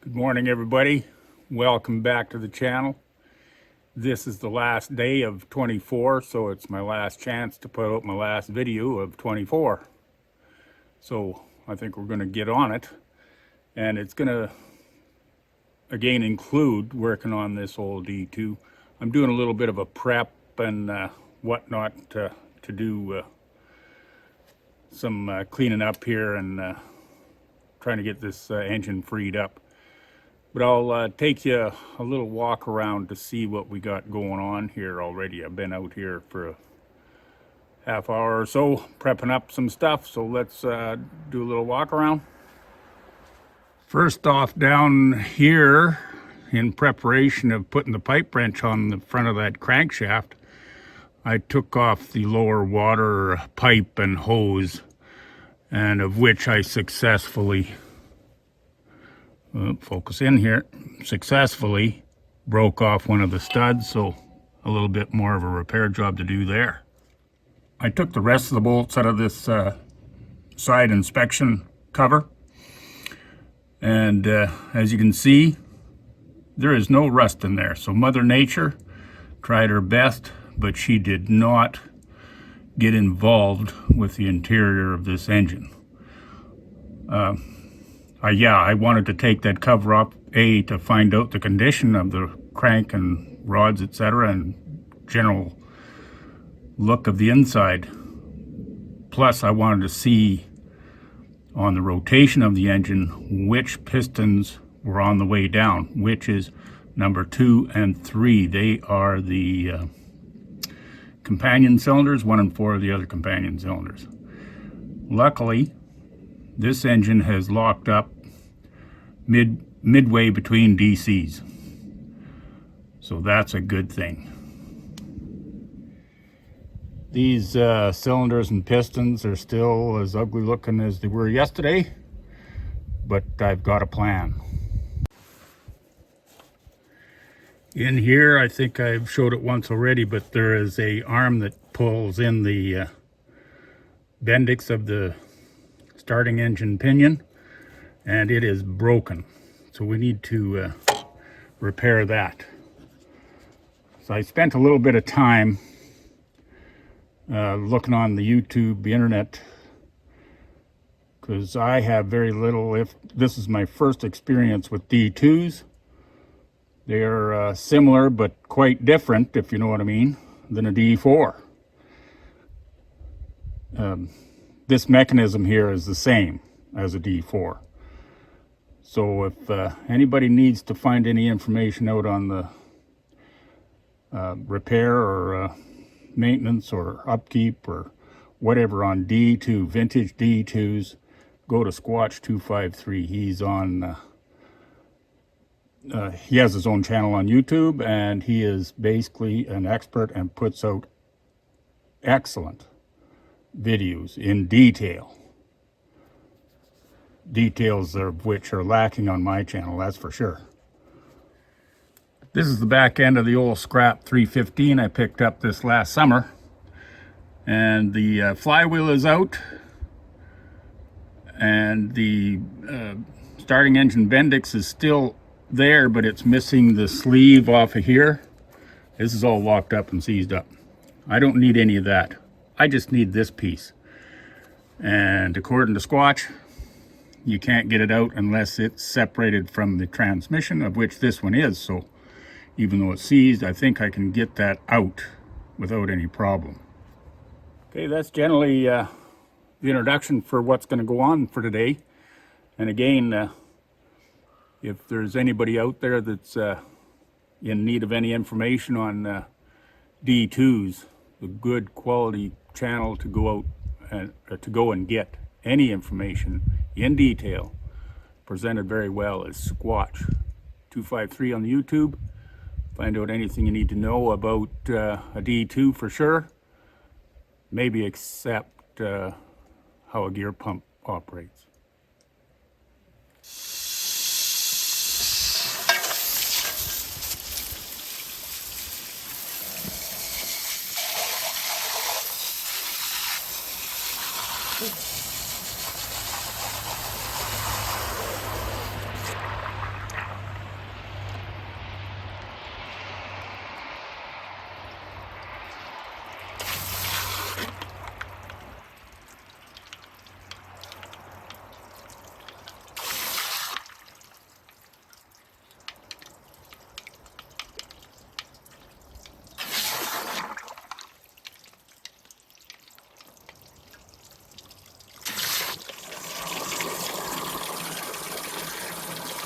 Good morning, everybody. Welcome back to the channel. This is the last day of 24, so it's my last chance to put out my last video of 24. So I think we're going to get on it, and it's going to again include working on this old D2. I'm doing a little bit of a prep and whatnot to do some cleaning up here and trying to get this engine freed up. But I'll take you a little walk around to see what we got going on here already. I've been out here for a half hour or so prepping up some stuff, so let's do a little walk around. First off, down here in preparation of putting the pipe wrench on the front of that crankshaft, I took off the lower water pipe and hose, and of which I successfully focus in here, successfully broke off one of the studs, so a little bit more of a repair job to do there. I took the rest of the bolts out of this side inspection cover, and as you can see, there is no rust in there. So Mother Nature tried her best, but she did not get involved with the interior of this engine. I wanted to take that cover off, to find out the condition of the crank and rods, etc., and general look of the inside. Plus, I wanted to see on the rotation of the engine which pistons were on the way down, which is number 2 and 3. They are the companion cylinders. 1 and 4 are the other companion cylinders. Luckily, this engine has locked up midway between DCs, so that's a good thing. These cylinders and pistons are still as ugly looking as they were yesterday, but I've got a plan. In here, I think I've showed it once already, but there is a arm that pulls in the Bendix of the starting engine pinion, and it is broken, so we need to repair that. So I spent a little bit of time looking on the YouTube, the internet, because I have very little, if this is my first experience with D2s. They are similar but quite different, if you know what I mean, than a D4. This mechanism here is the same as a D4. So if anybody needs to find any information out on the repair or maintenance or upkeep or whatever on D2, vintage D2s, go to Squatch253. He's on, he has his own channel on YouTube, and he is basically an expert and puts out excellent videos in detail. Details of which are lacking on my channel, that's for sure. This is the back end of the old scrap 315 I picked up this last summer, and the flywheel is out, and the starting engine Bendix is still there, but it's missing the sleeve off of here. This is all locked up and seized up. I don't need any of that. I just need this piece, and according to Squatch, you can't get it out unless it's separated from the transmission, of which this one is. So even though it's seized, I think I can get that out without any problem. Okay, that's generally the introduction for what's going to go on for today. And again, if there's anybody out there that's in need of any information on D2s, a good quality channel to go out and and get any information in detail, presented very well, is Squatch253 on the YouTube. Find out anything you need to know about a D2 for sure, maybe except how a gear pump operates.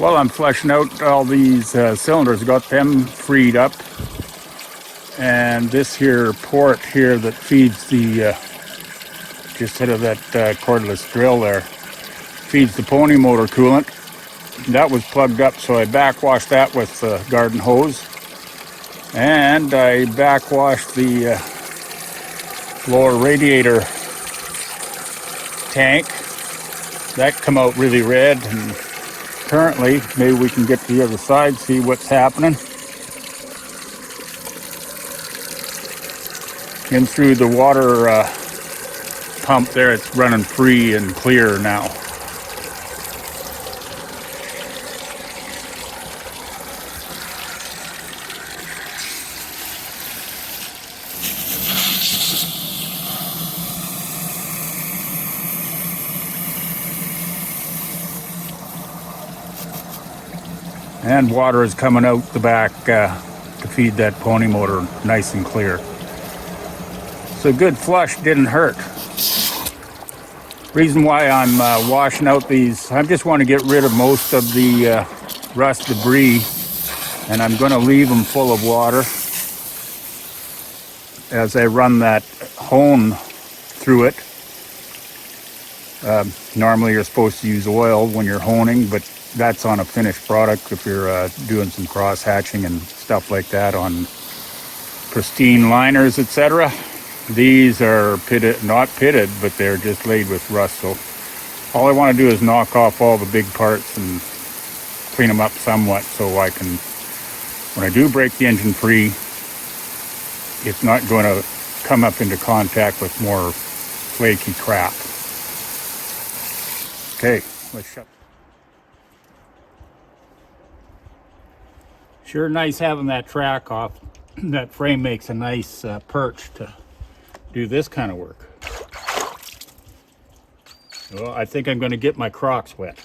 While I'm flushing out all these cylinders, got them freed up. And this here port here that feeds the, just out of that cordless drill there, feeds the pony motor coolant. That was plugged up, so I backwashed that with the garden hose. And I backwashed the lower radiator tank. That come out really red, and currently, maybe we can get to the other side, see what's happening. In through the water pump there, it's running free and clear now. And water is coming out the back to feed that pony motor nice and clear. So good flush, didn't hurt. Reason why I'm washing out these, I just want to get rid of most of the rust debris, and I'm going to leave them full of water as I run that hone through it. Normally you're supposed to use oil when you're honing, but that's on a finished product if you're doing some cross hatching and stuff like that on pristine liners, etc. These are pitted, not pitted, but they're just laid with rust. So all I want to do is knock off all the big parts and clean them up somewhat, so I can, when I do break the engine free, it's not going to come up into contact with more flaky crap. Okay, let's shut. Sure nice having that track off. That frame makes a nice perch to do this kind of work. Well, I think I'm going to get my Crocs wet.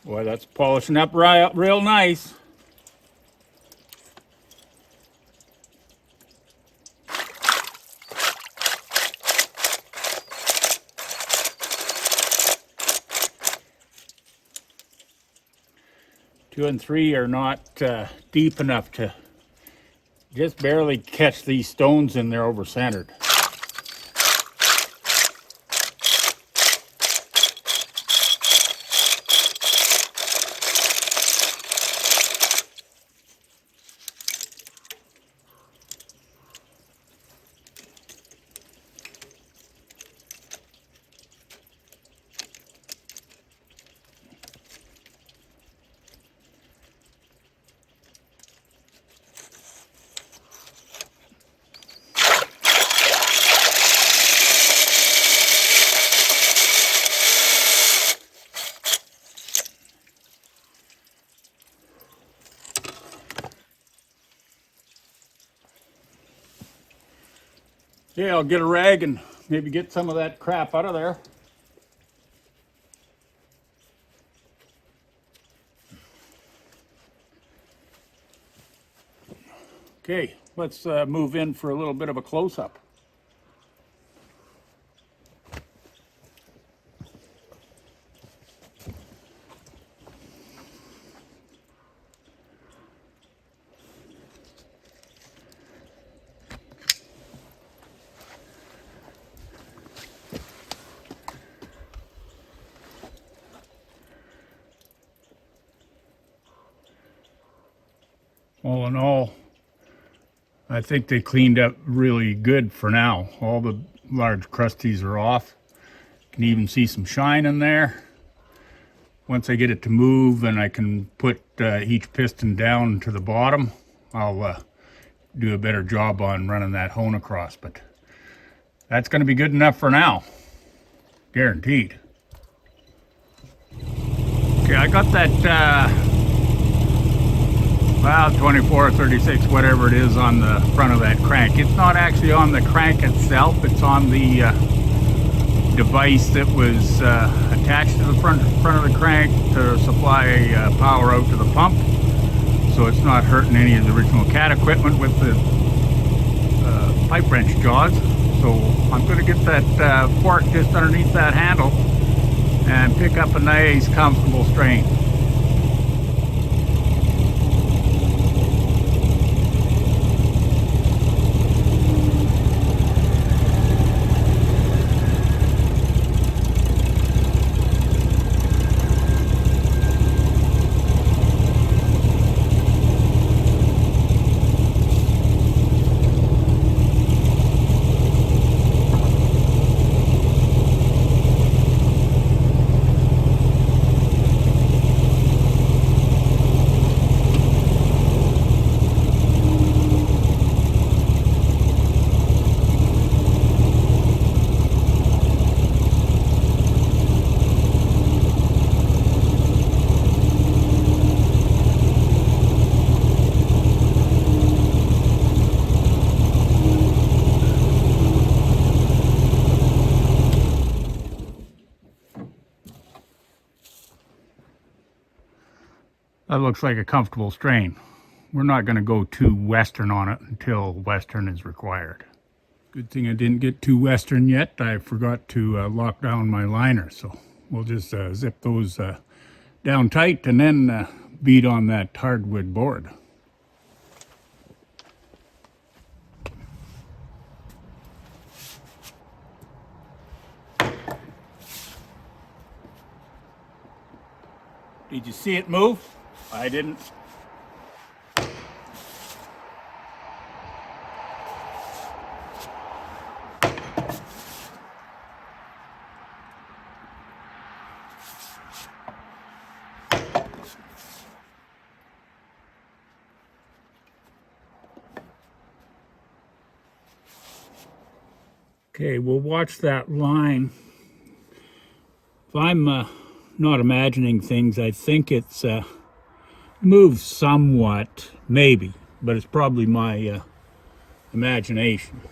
Boy, that's polishing up real nice. Two and three are not deep enough to just barely catch these stones in there over centered. Yeah, I'll get a rag and maybe get some of that crap out of there. Okay, let's move in for a little bit of a close-up. All in all, I think they cleaned up really good for now. All the large crusties are off. You can even see some shine in there. Once I get it to move and I can put each piston down to the bottom, I'll do a better job on running that hone across. But that's going to be good enough for now. Guaranteed. Okay, I got that 24 or 36, whatever it is, on the front of that crank. It's not actually on the crank itself, it's on the device that was attached to the front of the crank to supply power out to the pump. so it's not hurting any of the original cat equipment with the pipe wrench jaws. So I'm going to get that fork just underneath that handle and pick up a nice comfortable strain. That looks like a comfortable strain. We're not going to go too western on it until western is required. Good thing I didn't get too western yet. I forgot to lock down my liner, so we'll just zip those down tight and then beat on that hardwood board. Did you see it move? I didn't. Okay, we'll watch that line. If I'm not imagining things, I think it's moved somewhat, maybe, but it's probably my imagination.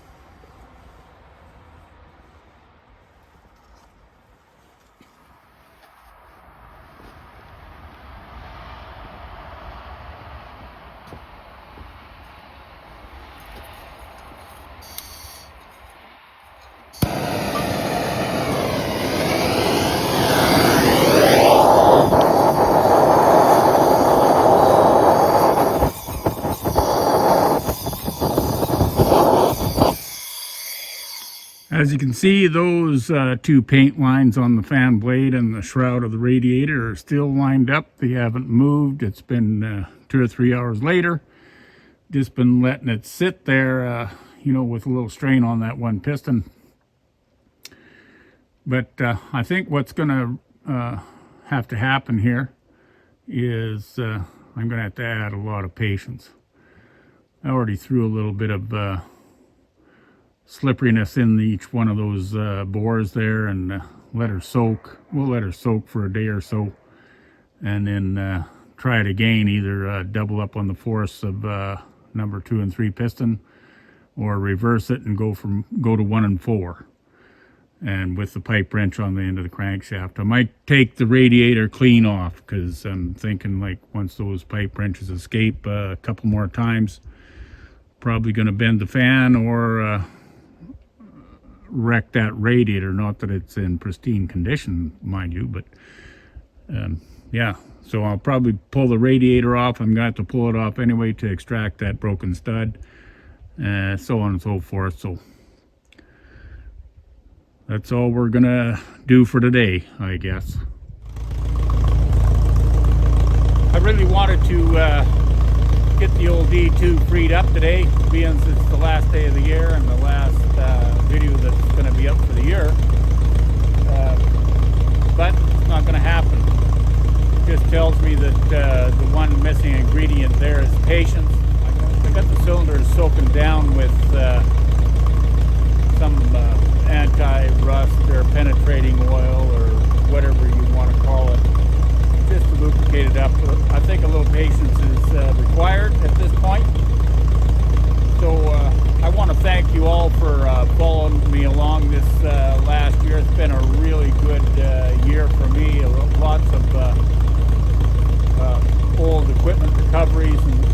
As you can see, those two paint lines on the fan blade and the shroud of the radiator are still lined up. They haven't moved. It's been 2 or 3 hours later. Just been letting it sit there, you know, with a little strain on that one piston. But I think what's going to have to happen here is I'm going to have to add a lot of patience. I already threw a little bit of slipperiness in each one of those bores there and let her soak. We'll let her soak for a day or so and then try it again, either double up on the force of number 2 and 3 piston or reverse it and go to 1 and 4, and with the pipe wrench on the end of the crankshaft. I might take the radiator clean off because I'm thinking, like, once those pipe wrenches escape a couple more times, probably going to bend the fan or wreck that radiator. Not that it's in pristine condition, mind you, but yeah, so I'll probably pull the radiator off. I'm going to have to pull it off anyway to extract that broken stud, so on and so forth. So that's all we're gonna do for today, I guess. I really wanted to get the old D2 freed up today, being it's the last day of the year and the last video that's going to be up for the year, but it's not going to happen. It just tells me that the one missing ingredient there is patience. I got the cylinders soaking down with some anti-rust or penetrating oil or whatever you want to call it, just to lubricate it up. I think a little patience is required at this point. So I want to thank you all for following me along this last year. It's been a really good year for me. Lots of old equipment recoveries and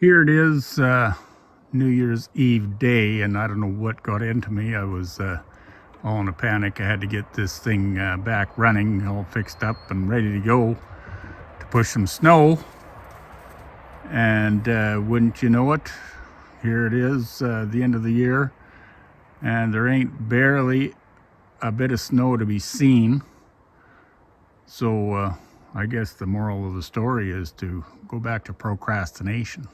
Here it is, New Year's Eve day, and I don't know what got into me. I was all in a panic. I had to get this thing back running, all fixed up and ready to go to push some snow. And wouldn't you know it, here it is, the end of the year, and there ain't barely a bit of snow to be seen. So I guess the moral of the story is to go back to procrastination.